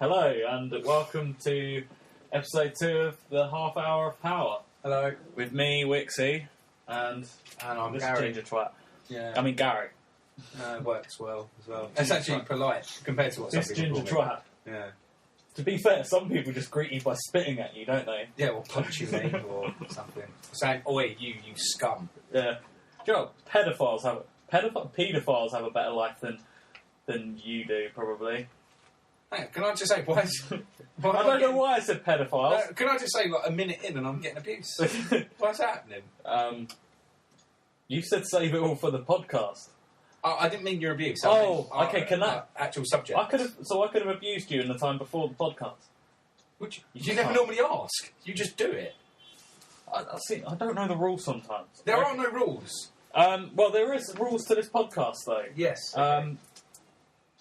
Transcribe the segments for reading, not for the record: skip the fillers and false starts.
Hello, and welcome to episode 2 of the Half Hour of Power. Hello. With me, Wicksie, and I'm this Gary. ginger twat. Yeah. I mean, Gary. Works well as well. It's actually polite compared to what This some people ginger call me. twat. Yeah. To be fair, some people just greet you by spitting at you, don't they? Yeah, or punching me or something. Saying, "Oi, you scum." Yeah. Do you know, paedophiles have a better life than you do, probably. Hang on, can I just say, why I don't know why I said paedophiles. Can I just say, like, a minute in and I'm getting abuse? What's happening? You said save it all for the podcast. I didn't mean your abuse. Okay, can that... actual subject. I could have abused you in the time before the podcast. Would you never normally ask. You just do it. I don't know the rules sometimes. There are no rules. Well, there is rules to this podcast, though. Yes. Okay.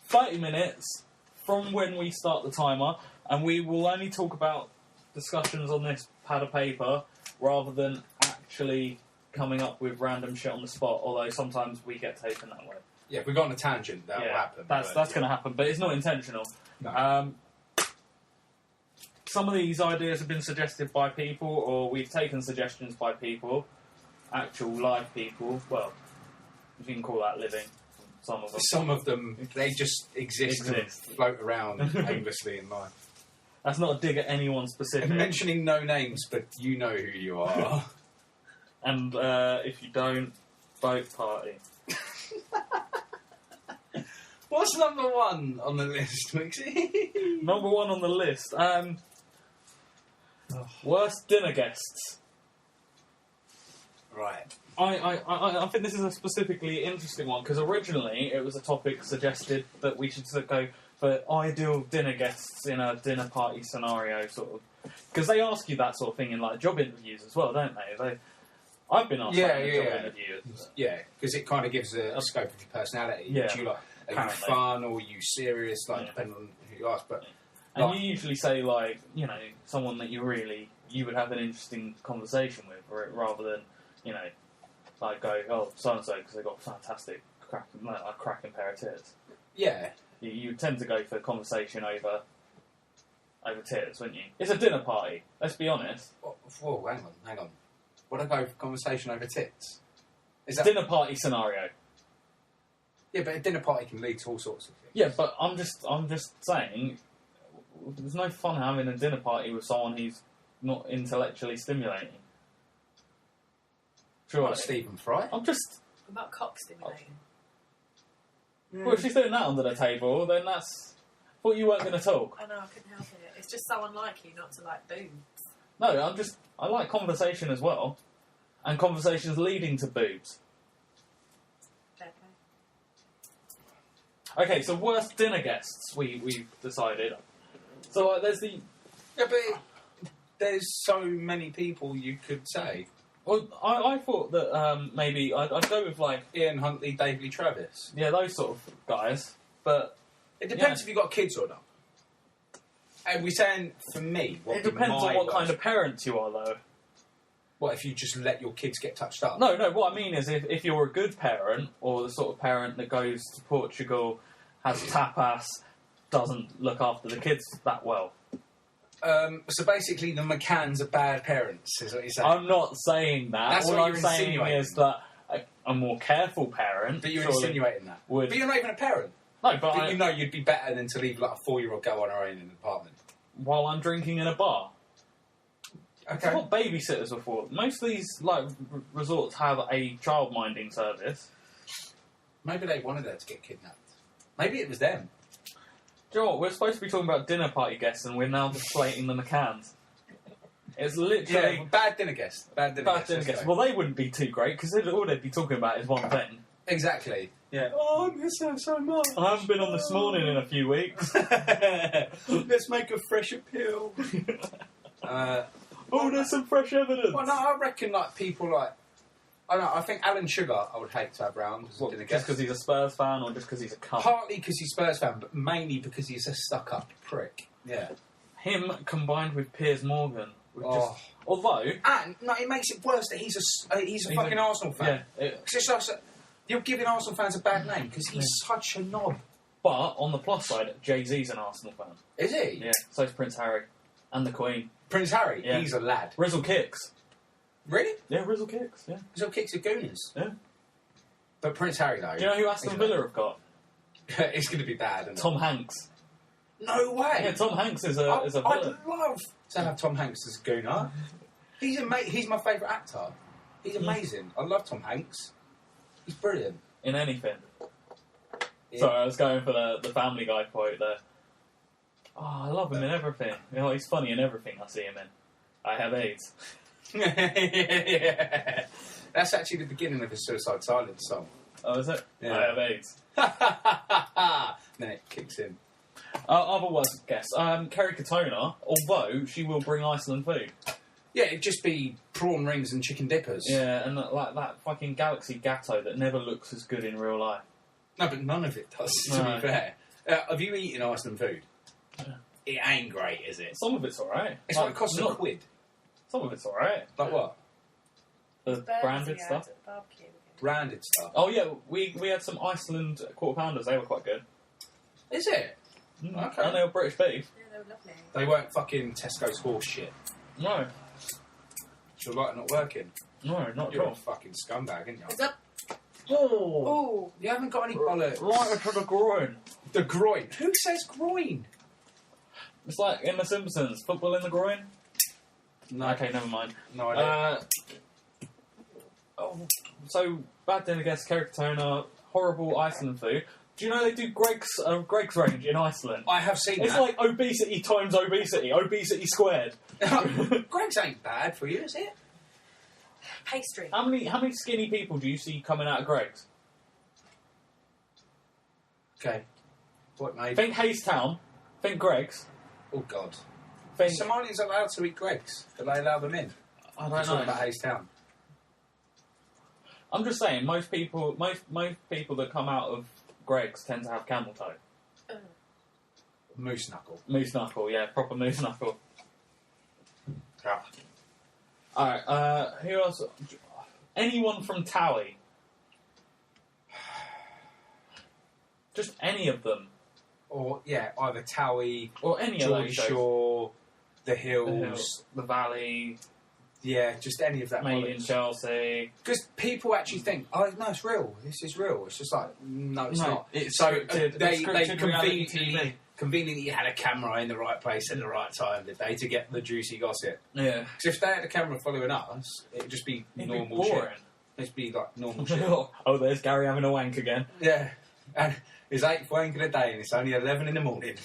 30 minutes from when we start the timer, and we will only talk about discussions on this pad of paper rather than actually coming up with random shit on the spot, although sometimes we get taken that way. Yeah, if we go on a tangent, that will happen. That's going to happen, but it's not intentional. No. Some of these ideas have been suggested by people, or we've taken suggestions by people, actual live people. Well, if you can call that living. Some of them, they just exist. And float around aimlessly in life. That's not a dig at anyone specific. Mentioning no names, but you know who you are. And if you don't, vote party. What's number 1 on the list, Wicksie? Number 1 on the list. Worst dinner guests. Right. I think this is a specifically interesting one, because originally it was a topic suggested that we should sort of go for ideal dinner guests in a dinner party scenario, sort of. Because they ask you that sort of thing in like job interviews as well, don't they? I've been asked that in a job interview. Yeah, because it kind of gives a scope of your personality. Yeah. Do you like, are you fun or are you serious? Like, depending on who you ask. But and you usually say, like, you know, someone that you would have an interesting conversation with, rather than, you know, like go, oh, so-and-so, because they've got a fantastic, cracking pair of tits. Yeah. You tend to go for conversation over tits, wouldn't you? It's a dinner party, let's be honest. Whoa, hang on. Would I go for conversation over tits? Is that dinner party scenario? Yeah, but a dinner party can lead to all sorts of things. Yeah, but I'm just saying, there's no fun having a dinner party with someone who's not intellectually stimulating. Sure. Like Stephen Fry. I'm just... About cock stimulating. Well, if she's doing that under the table, then that's... I thought you weren't going to talk. I know, I couldn't help it. It's just so unlike you not to like boobs. No, I like conversation as well. And conversations leading to boobs. Fair play. Okay, so worst dinner guests, we've decided. So like, there's the... Yeah, but there's so many people you could say. Well, I thought that maybe I'd go with like... Ian Huntley, David Lee Travis. Yeah, those sort of guys. But... It depends if you've got kids or not. And we're saying, for me... It depends on what kind of parent you are, though. What, if you just let your kids get touched up? No, what I mean is if you're a good parent, or the sort of parent that goes to Portugal, has tapas, doesn't look after the kids that well. So basically the McCanns are bad parents, is what you're saying? I'm not saying that. That's all what I'm you're saying insinuating. is that a more careful parent... But you're insinuating that. But you're not even a parent. No, but you know you'd be better than to leave like a 4-year-old girl on her own in an apartment. While I'm drinking in a bar. Okay. It's what babysitters were for. Most of these resorts have a child-minding service. Maybe they wanted her to get kidnapped. Maybe it was them. Do you know what? We're supposed to be talking about dinner party guests, and we're now just slating the McCanns. It's literally... Yeah, bad dinner guests. Bad dinner guests. Well, they wouldn't be too great, because all they'd be talking about is one thing. Exactly. Yeah. Oh, I miss her so much. I haven't been on this morning in a few weeks. Let's make a fresh appeal. There's some fresh evidence. Well, no, I reckon like people like... I don't know, I think Alan Sugar I would hate to have round as a dinner Just guest. because he's a Spurs fan, or just because he's a cunt? Partly because he's a Spurs fan, but mainly because he's a stuck-up prick. Yeah. Him combined with Piers Morgan. Although... And, no, it makes it worse that he's a fucking Arsenal fan. Yeah. Because it's like, you're giving Arsenal fans a bad name, because he's such a knob. But on the plus side, Jay-Z's an Arsenal fan. Is he? Yeah, so is Prince Harry. And the Queen. Prince Harry? Yeah. He's a lad. Rizzle kicks. Really? Yeah, Rizzle kicks, yeah. He's all kicks of gooners. Yeah. But Prince Harry, though... Do you know who Aston Villa have got? It's going to be bad, isn't it? Tom Hanks. No way! Yeah, Tom Hanks is a I'd villain. love to have Tom Hanks as Gooner. He's my favourite actor. He's amazing. I love Tom Hanks. He's brilliant. In anything. Yeah. Sorry, I was going for the Family Guy quote there. Oh, I love him in everything. You know, he's funny in everything I see him in. I have AIDS. Yeah. That's actually the beginning of his Suicide Silence song. Oh, is it? Yeah. I have AIDS. Then it kicks in. Otherwise, guess. Kerry Katona, although she will bring Iceland food. Yeah, it'd just be prawn rings and chicken dippers. Yeah, and like that fucking Galaxy Gatto that never looks as good in real life. No, but none of it does, to No. be fair. Have you eaten Iceland food? Yeah. It ain't great, is it? Some of it's alright. It's like it costs a not- quid. Some of it's alright. Like what? The Burgers branded we had stuff. at the barbecue. Branded stuff. Oh yeah, we had some Iceland quarter pounders. They were quite good. Is it? Okay. And they were British beef. Yeah, they were lovely. They weren't fucking Tesco's horse shit. No, It's your light not working. no, not at You're a all. fucking scumbag, aren't you? It's up. Oh, Oh, You haven't got any bollocks. right into the groin. The groin. Who says groin? It's like in The Simpsons, football in the groin. No. Okay, never mind. No idea. So bad dinner guest, Kerry Katona, horrible Iceland food. Do you know they do Greg's range in Iceland? I have seen It's that. like obesity times obesity, obesity squared. Greg's ain't bad for you, is it? pastry. How many skinny people do you see coming out of Greg's? Okay. What, mate? Think Hayes Town, think Greg's, Oh, God. think... Somalians allowed to eat Greg's. Do they allow them in? I We're don't talking know. about Hayes Town. I'm just saying, most people that come out of Greg's tend to have camel toe. Moose knuckle. Moose knuckle, yeah, proper moose knuckle. Yeah. Alright, who else? Anyone from Towie. Just any of them. Or, yeah, either Towie, Or any of George those shows. Shore, The The Hills. Hills, The Valley, Yeah, just any of that. Made in Chelsea. Because people actually think, oh, no, it's real. This is real. It's just like, no, it's No, not. it's so scripted- they it's scripted reality conveniently had a camera in the right place at the right time, did they, to get the juicy gossip? Yeah. Because if they had a camera following us, it would just be It'd be normal shit. boring. It'd be like normal shit. Oh, there's Gary having a wank again. Yeah. And it's 8 wank in a day and it's only 11 in the morning.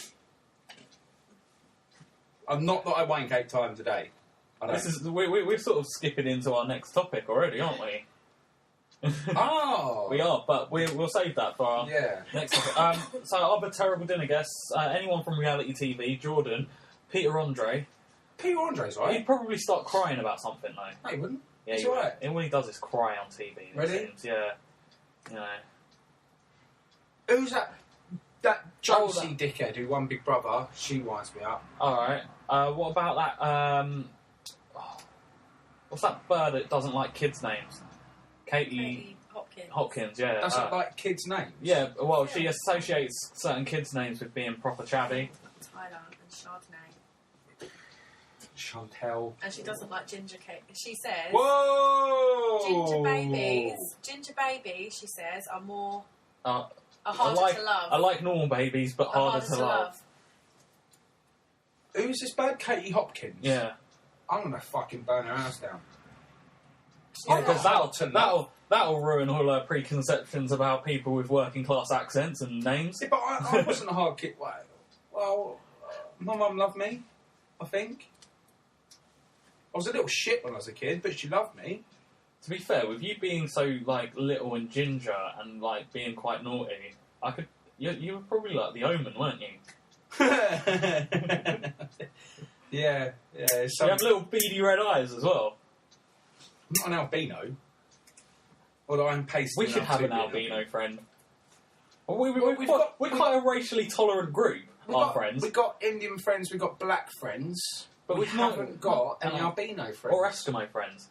I'm not that I wank 8 times a day. I don't. We're sort of skipping into our next topic already, aren't we? Oh! We are, but we'll save that for our Yeah. next topic. So other terrible dinner guests, anyone from reality TV, Jordan, Peter Andre. Peter Andre's right. He'd probably start crying about something though. No, he wouldn't. Yeah, He's he would. alright. And all he does is cry on TV. it Really? seems. Yeah. You know. Who's that? That Oh, Josie dickhead who won Big Brother. She winds me up. Alright. What about that, what's that bird that doesn't like kids' names? Katie Hopkins. Hopkins, yeah. That's not like kids' names. Yeah, well, she associates certain kids' names with being proper chabby. Tyler and Chardonnay. Chantel. And she doesn't like ginger cake. She says Whoa! ginger babies, she says, are Uh, harder to love. I like normal babies, but Are harder to love. Who's this bird? Katie Hopkins? Yeah. I'm gonna fucking burn her house down. Yeah, I'm because not hard to love. that'll ruin all her preconceptions about people with working class accents and names. Yeah, but I wasn't a hard kid. Well, my mum loved me, I think. I was a little shit when I was a kid, but she loved me. To be fair, with you being so like little and ginger and like being quite naughty, you were probably like the Omen, weren't you? Yeah. You have little beady red eyes as well. I'm not an albino. Although I'm pasting. We should up have to an be albino friend. Well, we've got- we're quite a racially tolerant group, our friends. We've got Indian friends, we've got black friends, but we we've not- haven't got any no. albino friends. Or Eskimo friends.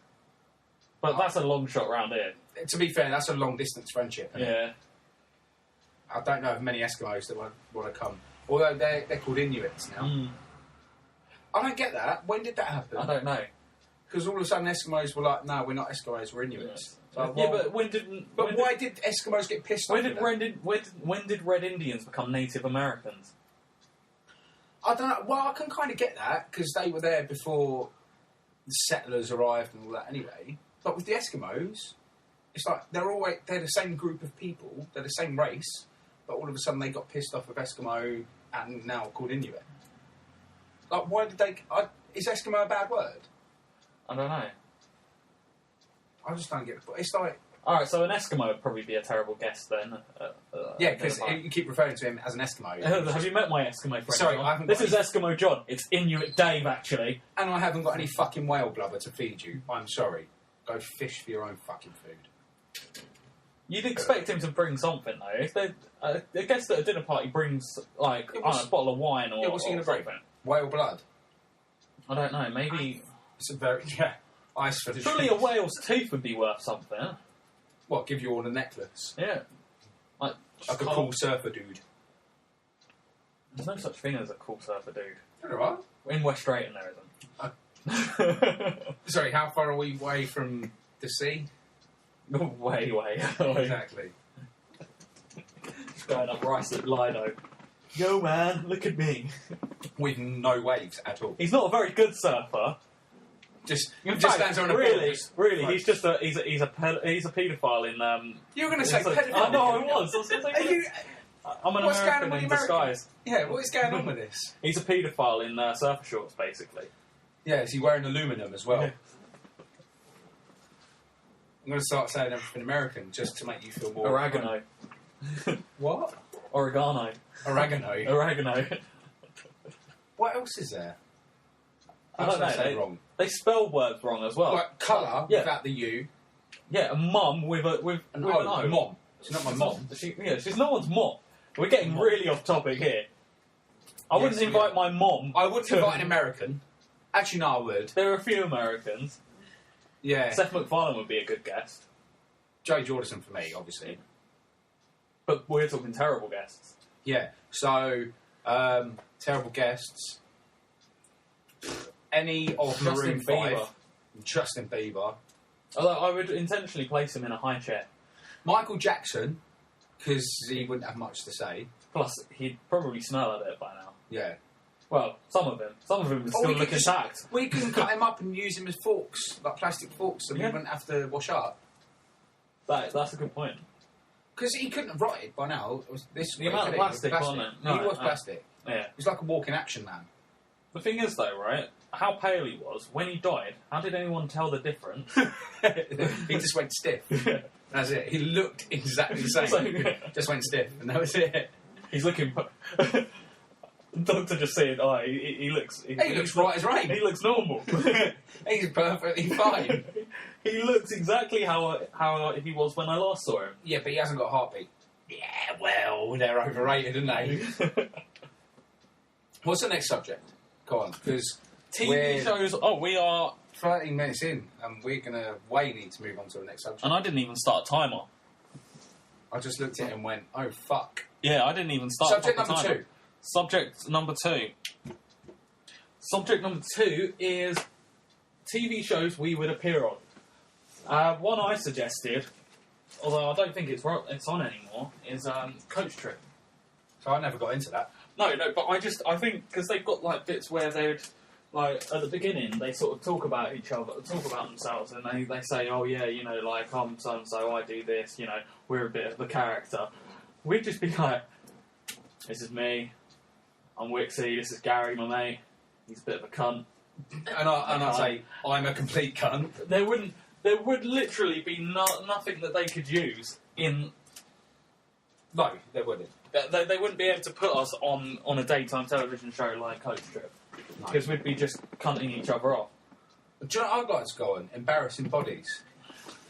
But that's a long shot round here. To be fair, that's a long distance friendship. Isn't it? Yeah. I don't know of many Eskimos that want to come. Although they're called Inuits now. Mm. I don't get that. When did that happen? I don't know. Because all of a sudden Eskimos were like, no, we're not Eskimos, we're Inuits. Yeah, So, well, but why did Eskimos get pissed off? When did Red Indians become Native Americans? I don't know. Well, I can kind of get that because they were there before the settlers arrived and all that anyway. But with the Eskimos, it's like they're the same group of people, they're the same race, but all of a sudden they got pissed off with Eskimo and now called Inuit. Like, why did they... is Eskimo a bad word? I don't know. I just don't get it. It's like... Alright, so an Eskimo would probably be a terrible guest then. Yeah, because you keep referring to him as an Eskimo. Have you met my Eskimo friend? Sorry, John? I haven't This got is Eskimo John. It's Inuit Dave, actually. And I haven't got any fucking whale blubber to feed you. I'm sorry. Go fish for your own fucking food. You'd expect him to bring something, though. If a guest at a dinner party brings, like, I don't know, a bottle of wine or, what's he going to bring? something. Whale blood? I don't know, maybe... It's a very... Yeah. Ice for the Surely a trees. whale's tooth would be worth something. What, give you all a necklace? Yeah. Like Like a cool surfer dude. There's no such thing as a cool surfer dude. Alright. In West Drayton, there isn't. Sorry, how far are we away from the sea? way. Exactly. Just going up Rice at Lido. Yo, man, look at me. With no waves at all. He's not a very good surfer. Just stands stands on a board. Really, Like- he's just a paedophile in. You were going to say it's a- pedophile. I know, I was going to say. Are you... I'm an What's going on American with in the American? disguise. Yeah, what is going on with this? He's a paedophile in surfer shorts, basically. Yeah, is he wearing aluminum as well? Yeah. I'm going to start saying everything American just to make you feel more... Oregano. What? Oregano. Oregano. What else is there? I don't know. Say wrong. They spell words wrong as well. Like colour Yeah. without the U. Yeah, a mum with an O. Mom. She's not my mom. She's no one's mom. We're getting Mom. really off topic here. I wouldn't Yes, invite yeah. my mom. I wouldn't invite an American. Actually, no, I would. There are a few Americans. Yeah. Seth MacFarlane would be a good guest. Joe Jordison for me, obviously. But we're talking terrible guests. Yeah. So, terrible guests. Any of Justin Maroon Bieber. 5. Justin Bieber. Although I would intentionally place him in a high chair. Michael Jackson, because he wouldn't have much to say. Plus, he'd probably smell a bit by now. Yeah. Well, some of him. Some of him would Or still we look could just- intact. We can cut him up and use him as forks, like plastic forks, and Yeah. we wouldn't have to wash up. That's a good point. Because he couldn't have rotted by now. It was this The week, amount of could he? plastic, It was wasn't it? He No, was no. plastic. Yeah. He was like a walking action man. The thing is, though, right? How pale he was when he died. How did anyone tell the difference? He just went stiff. That's it. He looked exactly the same. So- Just went stiff, and that was it. He's looking. Doctor just said, "Oh, he looks. He looks right as rain. He looks normal. He's perfectly fine. He looks exactly how he was when I last saw him." Yeah, but he hasn't got a heartbeat. Yeah, well, they're overrated, aren't they? What's the next subject? Go on, because TV shows. Oh, we are. 13 minutes in, and we're going to need to move on to the next subject. And I didn't even start a timer. I just looked at it and went, oh, fuck. Yeah, I didn't even start. Subject a proper number timer. 2. Subject number 2. Subject number 2 is TV shows we would appear on. One I suggested, although I don't think it's on anymore, is Coach Trip. So I never got into that. No, but I think because they've got like bits where they'd like at the beginning they sort of talk about each other, talk about themselves, and they say, oh yeah, you know, like I'm so and so, I do this, you know, we're a bit of a character. We'd just be like, this is me, I'm Wicksie, this is Gary, my mate, he's a bit of a cunt. And I'd say, I'm a complete cunt. There would literally be nothing that they could use in. No, they wouldn't. They wouldn't be able to put us on a daytime television show like Coach Trip. No. Because we'd be just cunting each other off. Do you know what I'd like to go on? Embarrassing bodies.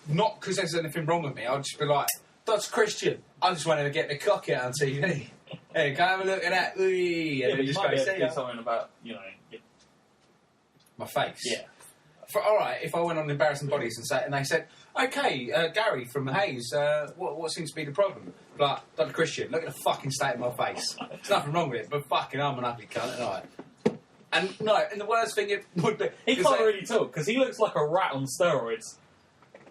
Not because there's anything wrong with me. I'd just be like, that's Christian. I just wanted to get the cock out on TV. Hey, come have a look at that. Ooh, Yeah, and but you just might be go, able to "See do ya." something about, you know... My face. Yeah. All right, if I went on embarrassing bodies and they said, Okay, Gary from Hayes, what seems to be the problem? Like, Dr. Christian, look at the fucking state of my face. There's nothing wrong with it, but fucking I'm an ugly cunt, aren't I? And the worst thing it would be... He can't really talk, because he looks like a rat on steroids.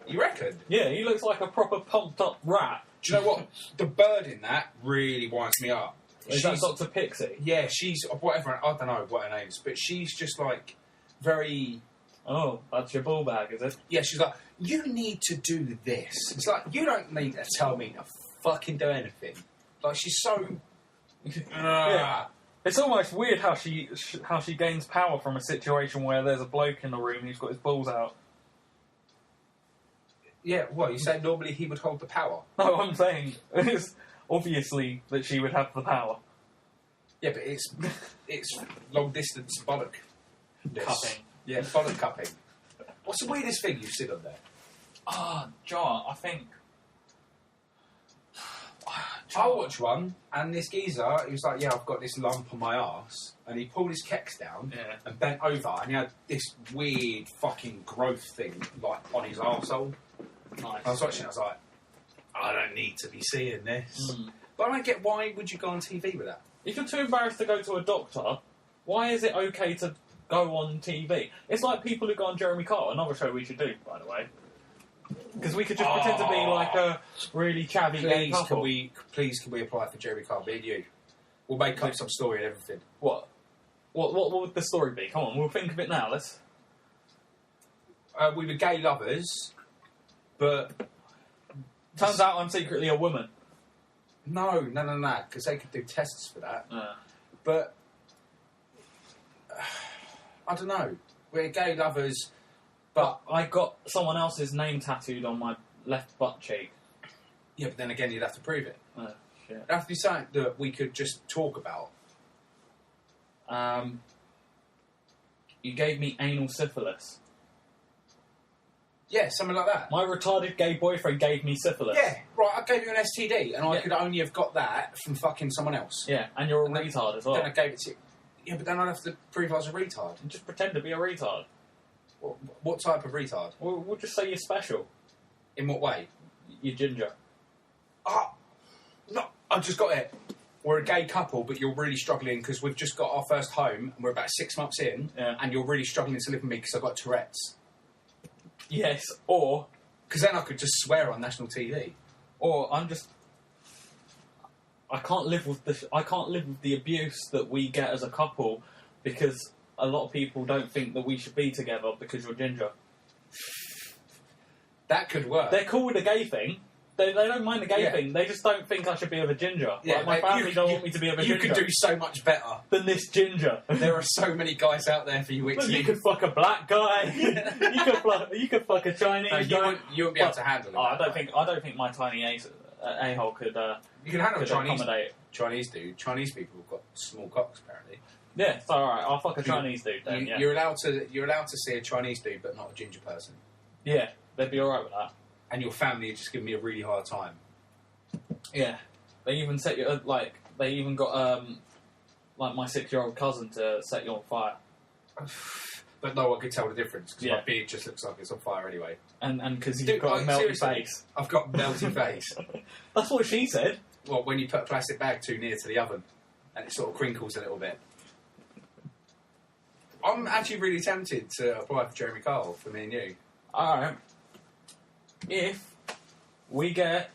You reckon? Yeah, he looks like a proper pumped up rat. Do you know what? The bird in that really winds me up. Is that Dr. Pixie? Yeah, she's... Whatever, I don't know what her name is, but she's just, like, very... Oh, that's your ball bag, is it? Yeah, she's like, you need to do this. It's like, you don't need to tell me to fucking do anything. Like, she's so... Yeah. It's almost weird how she gains power from a situation where there's a bloke in the room who's got his balls out. Yeah, well, you say normally he would hold the power. No, I'm saying it's obviously that she would have the power. Yeah, but it's long distance bollock Cupping. Yeah, bollock cupping. What's the weirdest thing you've seen on there? John, I think... I watched one, and this geezer, he was like, yeah, I've got this lump on my arse, and he pulled his kecks down and bent over, and he had this weird fucking growth thing, like, on his arsehole. Nice. I was watching it, I was like, I don't need to be seeing this. But I don't get, why would you go on TV with that? If you're too embarrassed to go to a doctor, why is it okay to go on TV? It's like people who go on Jeremy Kyle, another show we should do, by the way. Because we could just pretend to be like a really chavvy gay couple. Can we apply for Jeremy Kyle, me and you? We'll make up some story and everything. What would the story be? Come on, we'll think of it now. Let's. We were gay lovers, but... Turns out I'm secretly a woman. No, because they could do tests for that. But... I don't know. We're gay lovers... But I got someone else's name tattooed on my left butt cheek. Yeah, but then again, you'd have to prove it. Oh, shit. It'd have to be something that we could just talk about. You gave me anal syphilis. Yeah, something like that. My retarded gay boyfriend gave me syphilis. Yeah, right, I gave you an STD, and I could only have got that from fucking someone else. Yeah, and you're a retard as well. Then I gave it to you. Yeah, but then I'd have to prove I was a retard. Just pretend to be a retard. What type of retard? We'll just say you're special. In what way? You're ginger. No, I just got it. We're a gay couple, but you're really struggling because we've just got our first home and we're about 6 months in, and you're really struggling to live with me because I've got Tourette's. Yes, or... Because then I could just swear on national TV. Or I'm just... I can't live with the abuse that we get as a couple because a lot of people don't think that we should be together because you're ginger. That could work. They're cool with the gay thing. They don't mind the gay thing. They just don't think I should be of a ginger. Yeah, like, my family don't want me to be of a ginger. You could do so much better than this ginger. There are so many guys out there for you, Wicksie. You could fuck a black guy. you could fuck a Chinese guy. You wouldn't be able to handle it. I don't think my tiny a-hole could. You can handle a Chinese dude. Chinese people have got small cocks, apparently. Yeah, it's all right. I'll fuck a Chinese dude then. You're allowed to see a Chinese dude, but not a ginger person. Yeah, they'd be all right with that. And your family are just giving me a really hard time. Yeah, they even set you They even got like my 6-year-old cousin to set you on fire. But no one could tell the difference because my beard just looks like it's on fire anyway. And because you've got a melty face. I've got a melty face. That's what she said. Well, when you put a plastic bag too near to the oven and it sort of crinkles a little bit. I'm actually really tempted to apply for Jeremy Kyle for me and you. Alright. If we get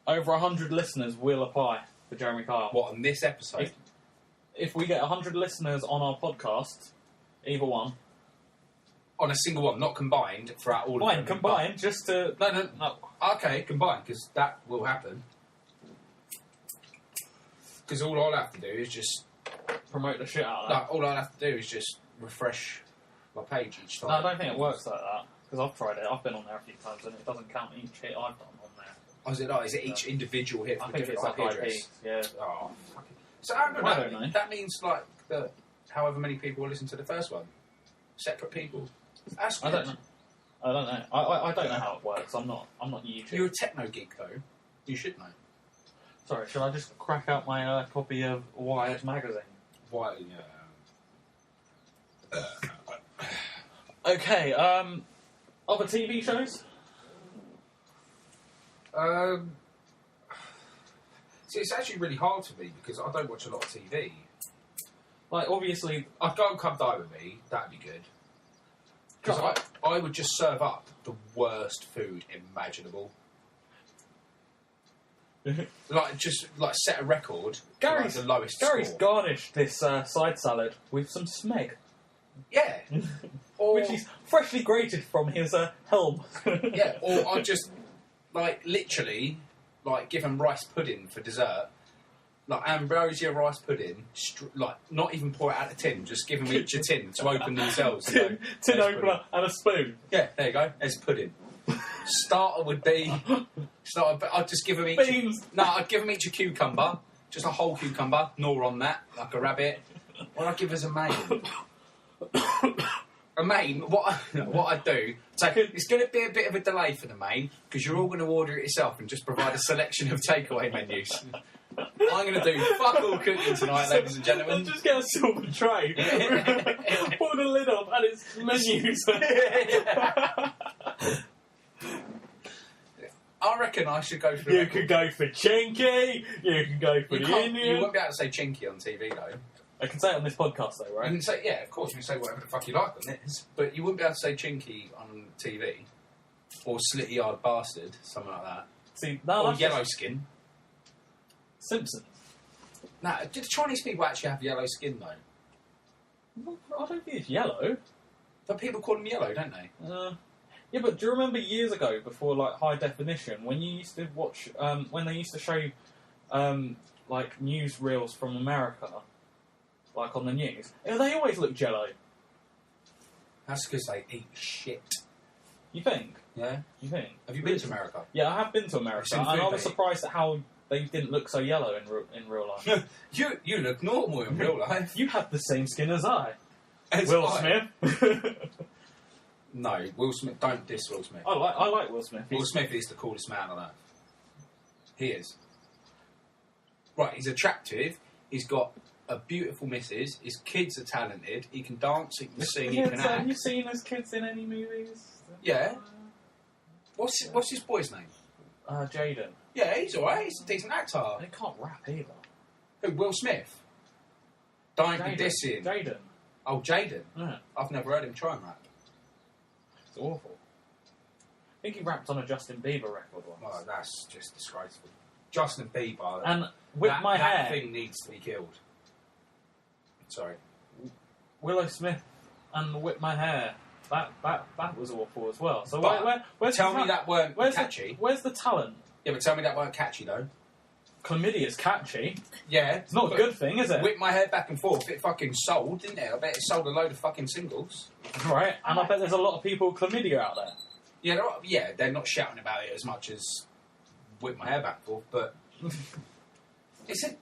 over 100 listeners, we'll apply for Jeremy Kyle. What, on this episode? If we get 100 listeners on our podcast, either one. On a single one, not combined throughout all of them. Fine, combined, just to... No. Okay, combined, because that will happen. Because all I'll have to do is just... promote the shit out of that. No, all I'll have to do is just refresh my page each time. No, I don't think it works like that. Because I've tried it. I've been on there a few times and it doesn't count each hit I've done on there. Oh, is it not? Is it each individual hit? I think it's like IP. Yeah. Oh, fuck it. So I don't know. That means like that however many people will listen to the first one. Separate people. That's good. I don't know. I don't know how it works. I'm not YouTube. You're a techno geek though. You should know. Sorry, should I just crack out my copy of Wired magazine? Why? Yeah. Okay. Other TV shows? See, it's actually really hard for me because I don't watch a lot of TV. Like, obviously... I'd go and Come Die With Me, that'd be good. Because I would just serve up the worst food imaginable. Like set a record. Gary's the lowest Gary's score. garnished this side salad with some smeg. Yeah. Or, Which is freshly grated from his helm. yeah, or I'd just, literally, give him rice pudding for dessert. Ambrosia rice pudding, not even pour it out of a tin, just give them each a tin to open themselves. Tin opener and a spoon. Yeah, there you go, there's pudding. Starter would be... I'd just give them each... Beans. No, I'd give them each a cucumber, just a whole cucumber, gnaw on that, like a rabbit. What I'd give as a main... A main, what I'd do, so it's going to be a bit of a delay for the main, because you're all going to order it yourself and just provide a selection of takeaway menus. I'm going to do fuck all cooking tonight, ladies and gentlemen. I'll just get a silver tray, pull the lid off, and it's menus. I reckon I should go for... You could go for chinky, you can go for the Indian. You won't be able to say chinky on TV, though. I can say it on this podcast, though, right? You can say, yeah, of course, you can say whatever the fuck you like on this, but you wouldn't be able to say chinky on TV. Or slitty-eyed bastard, something like that. See, no, or yellow skin. Simpsons. Now, do the Chinese people actually have yellow skin, though? Well, I don't think it's yellow. But people call them yellow, don't they? Yeah, but do you remember years ago, before high definition, when you used to watch, when they used to show news reels from America, on the news, they always looked yellow. That's because they eat shit. You think? Yeah. You think? Have you been to America? Yeah, I have been to America, and I was surprised at how they didn't look so yellow in real life. You look normal in real life. You have the same skin as I. As Will I. Smith. No, Will Smith. Don't diss Will Smith. I like Will Smith. Will Smith is the coolest man on earth. He is. Right, he's attractive. He's got a beautiful missus. His kids are talented. He can dance. He can sing. He can act. Have you seen his kids in any movies? Yeah. What's his boy's name? Jaden. Yeah, he's alright. He's a decent actor. He can't rap either. Who? Will Smith. Don't Jaden. be dissing. Jaden. Oh, Jaden. Yeah. I've never heard him try and rap. It's awful. I think he rapped on a Justin Bieber record once. Oh, that's just disgraceful. Justin Bieber. And Whip My Hair. That thing needs to be killed. Sorry. Willow Smith and Whip My Hair. That was awful as well. So where's tell me that weren't catchy. Where's the talent? Yeah, but tell me that weren't catchy though. Chlamydia's catchy. Yeah. It's not a good thing, is it? Whip My Hair back and forth. It fucking sold, didn't it? I bet it sold a load of fucking singles. Right, and I bet there's a lot of people with chlamydia out there. Yeah, they're not shouting about it as much as Whip My Hair back and forth, but it's a...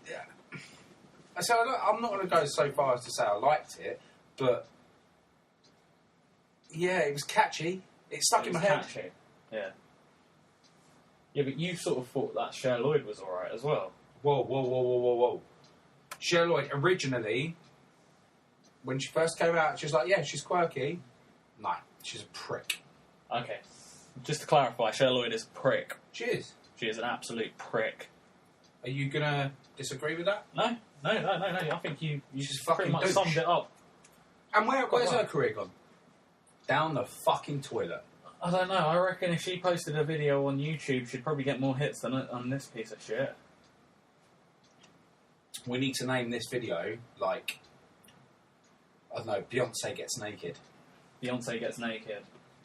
So I'm not going to go so far as to say I liked it, but yeah, it was catchy. It stuck in my head. Catchy. Yeah. Yeah, but you sort of thought that Cher Lloyd was alright as well. Whoa. Cher Lloyd, originally, when she first came out, she was like, yeah, she's quirky. No, she's a prick. Okay. Just to clarify, Cher Lloyd is a prick. She is. She is an absolute prick. Are you going to disagree with that? No. I think you She's pretty fucking much douche. summed it up. And where's her career gone? Down the fucking toilet. I don't know. I reckon if she posted a video on YouTube, she'd probably get more hits than on this piece of shit. We need to name this video, I don't know, Beyonce Gets Naked. Beyonce Gets Naked.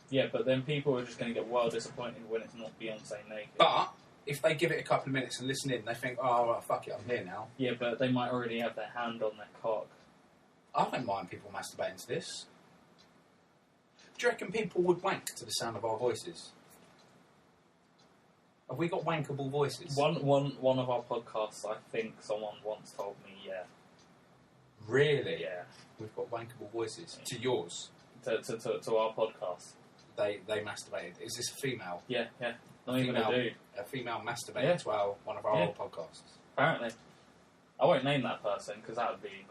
Yeah, but then people are just going to get wild disappointed when it's not Beyonce naked. But if they give it a couple of minutes and listen in, they think, oh, well, fuck it, I'm here now. Yeah, but they might already have their hand on their cock. I don't mind people masturbating to this. Do you reckon people would wank to the sound of our voices? Have we got wankable voices? One of our podcasts, I think someone once told me, yeah. Really? Yeah. We've got wankable voices. To yours? To our podcast. They masturbated. Is this a female? Yeah. Not even a dude. A female masturbated to one of our old podcasts. Apparently. I won't name that person, because that would be,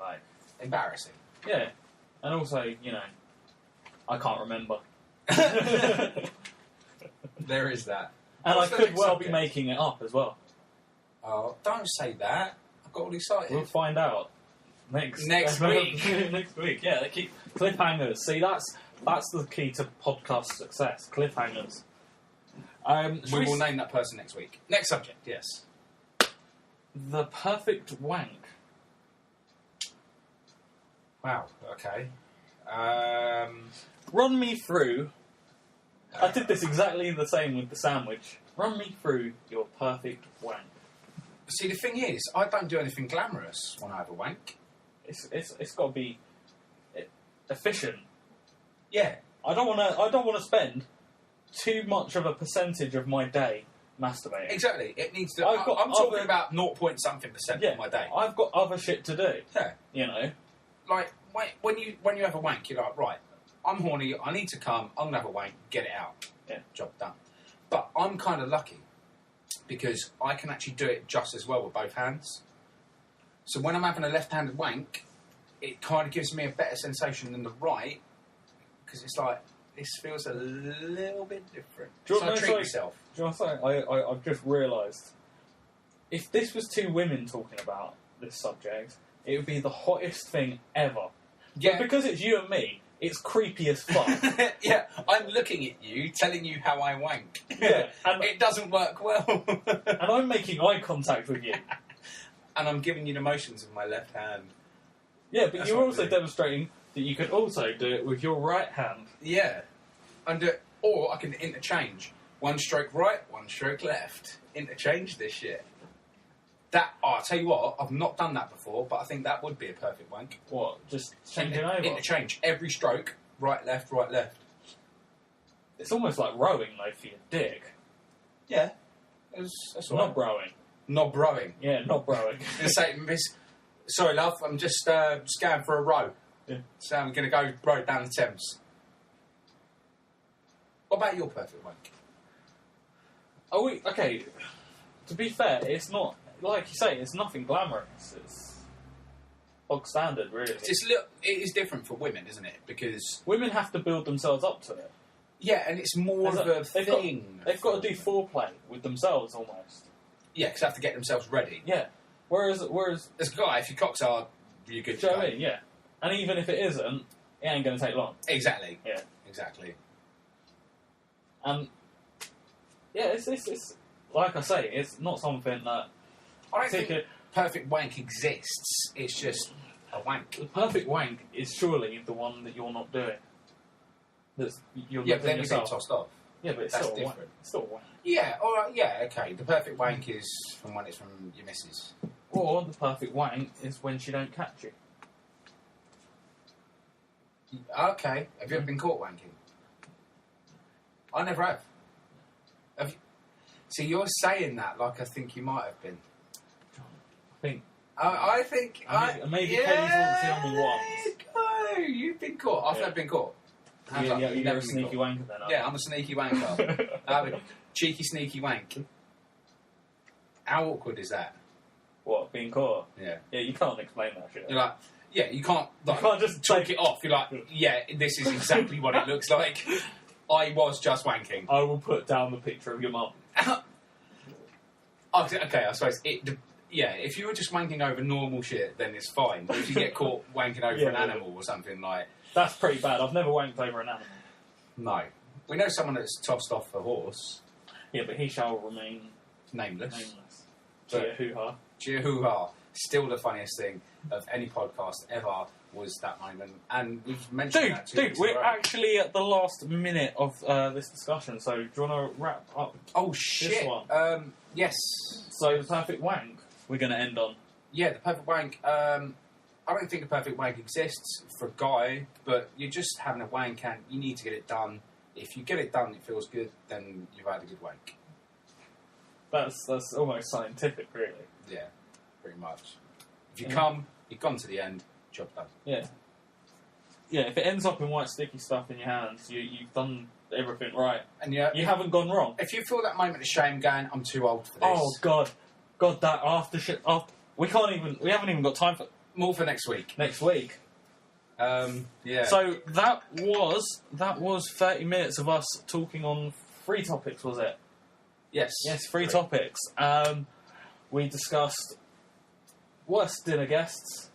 embarrassing. Yeah. And also, I can't remember. There is that. And What's I the could next well subject? be making it up as well. Oh, don't say that. I got all excited. We'll find out next week. Next week, yeah. They keep cliffhangers. See, that's the key to podcast success. Cliffhangers. We will name that person next week. Next subject, yes. The perfect wank. Wow. Okay. Run me through. I did this exactly the same with the sandwich. Run me through your perfect wank. See, the thing is, I don't do anything glamorous when I have a wank. It's got to be efficient. Yeah. I don't want to spend too much of a percentage of my day masturbating. Exactly. It needs to. I'm talking other- about 0.something% of my day. I've got other shit to do. Yeah. You know. Like when you have a wank, you're like, right, I'm horny. I need to come. I'm gonna have a wank. Get it out. Yeah. Job done. But I'm kind of lucky because I can actually do it just as well with both hands. So when I'm having a left-handed wank, it kind of gives me a better sensation than the right because it's like this feels a little bit different. Do you So know, I treat like- myself. Do you know what I'm saying? I've just realised, if this was two women talking about this subject, it would be the hottest thing ever. Yeah. But because it's you and me, it's creepy as fuck. Yeah, I'm looking at you, telling you how I wank. Yeah, and- it doesn't work well. And I'm making eye contact with you. And I'm giving you the motions of my left hand. Yeah, but That's you're what I also do. demonstrating that you could also do it with your right hand. Yeah. Or I can interchange. One stroke right, one stroke left. Interchange this shit. I'll tell you what, I've not done that before, but I think that would be a perfect wank. What? Just changing over? Interchange. Every stroke, right, left, right, left. It's almost like rowing, though, for your dick. Yeah. That's all right. Not rowing. Not rowing. Yeah, not rowing. And say, Miss, sorry, love, I'm just going for a row. Yeah. So I'm going to go row down the Thames. What about your perfect wank? Okay, to be fair, it's not, like you say, it's nothing glamorous. It's bog standard, really. It is different for women, isn't it? Because Women have to build themselves up to it. yeah, and it's more of a thing. They've got to do foreplay with themselves, almost. Yeah, because they have to get themselves ready. Yeah. Whereas, As a guy, if your cock's hard, you're good do you to know go. what I mean? Yeah. And even if it isn't, it ain't going to take long. Exactly. Yeah. Exactly. And yeah, it's like I say, it's not something that I don't take think it. perfect wank exists. It's just a wank. The perfect wank is surely the one that you're not doing. You're Yeah, not but then doing you're being yourself. tossed off. Yeah, but it's That's still a wank. different. It's still a wank. Yeah, all right, yeah, okay. The perfect wank is from when it's from your missus. Or the perfect wank is when she don't catch you. Okay. Have you ever been caught wanking? I never have. Have you? See, you're saying that like I think you might have been. I think. I think... Maybe Kelly's only seen me once. No, you've been caught. I've Yeah. never been caught. Have I? You're You've a never been sneaky caught. wanker then. aren't Yeah, I'm a sneaky wanker. I have a cheeky, sneaky wank. How awkward is that? What, being caught? Yeah. Yeah, you can't explain that shit. You're like, yeah, you can't just talk take- it off. You're like, yeah, this is exactly what it looks like. I was just wanking. I will put down the picture of your mum. Okay, I suppose if you were just wanking over normal shit, then it's fine. But if you get caught wanking over Yeah, an yeah. animal or something, like, That's pretty bad. I've never wanked over an animal. no. We know someone that's tossed off a horse, Yeah, but he shall remain nameless. nameless. But- Cheer hoo-ha. Jehovah, still the funniest thing of any podcast ever was that moment. And we've mentioned that two Dude, weeks in a we're row. actually at the last minute of this discussion, so do you want to wrap up? Oh, shit. one. Yes. So, the perfect wank, we're going to end on. Yeah, the perfect wank. I don't think a perfect wank exists for a guy, but you're just having a wank and you need to get it done. If you get it done, it feels good, then you've had a good wank. That's almost scientific, really. Yeah, pretty much. If you Yeah. come, you've gone to the end, job done. Yeah. Yeah, if it ends up in white sticky stuff in your hands, you've done everything right. And yeah, You haven't gone wrong. if you feel that moment of shame going, I'm too old for this. Oh, God. God, that after shit. We haven't even got time for More for next week. next week. Yeah. So that was 30 minutes of us talking on 3 topics, was it? Yes. Yes, three Great. topics. We discussed worst dinner guests,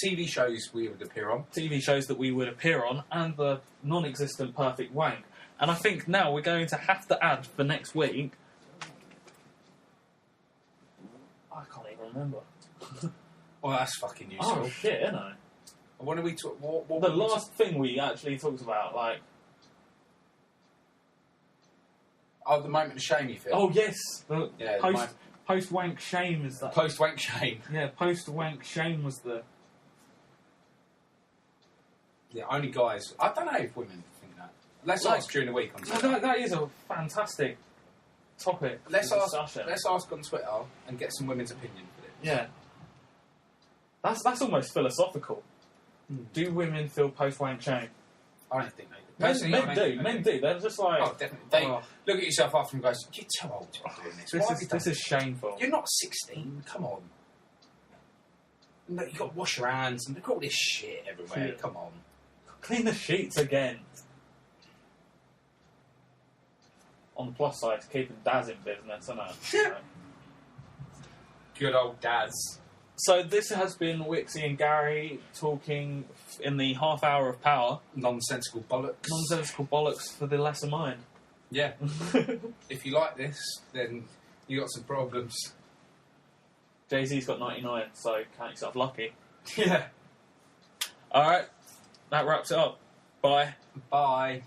TV shows we would appear on. TV shows that we would appear on, and the non-existent perfect wank. And I think now we're going to have to add for next week. I can't even remember. Well, that's fucking useful. Oh shit, isn't it? What do we talk? What The last thing we actually talked about, like, Oh, the moment of shame you feel. oh yes, the Yeah, the post wank shame is that. Post wank shame. Yeah, post wank shame was the. Yeah, only guys. I don't know if women think that. Let's Like- ask during the week on No, Twitter. that is a fantastic topic. Let's for ask. discussion. Let's ask on Twitter and get some women's opinion for it. Yeah. That's almost philosophical. Hmm. Do women feel post-wank shame? I don't think they do. Men, Personally, men I don't do. think they Men do. They're just like... Oh, definitely. They Oh. look at yourself after and go, "You're too old to be doing this. Why have you done This is shameful. You're not 16. Come on. No, you got to wash your hands and look at all this shit everywhere. Yeah. Come on. Clean the sheets again. On the plus side, keeping Daz in business, isn't it? Good old Daz. So this has been Wicksie and Gary talking in the half hour of power. Nonsensical bollocks. Nonsensical bollocks for the lesser mind. Yeah. If you like this, then you got some problems. Jay-Z's got 99, so count yourself lucky. Yeah. Alright, that wraps it up. Bye. Bye.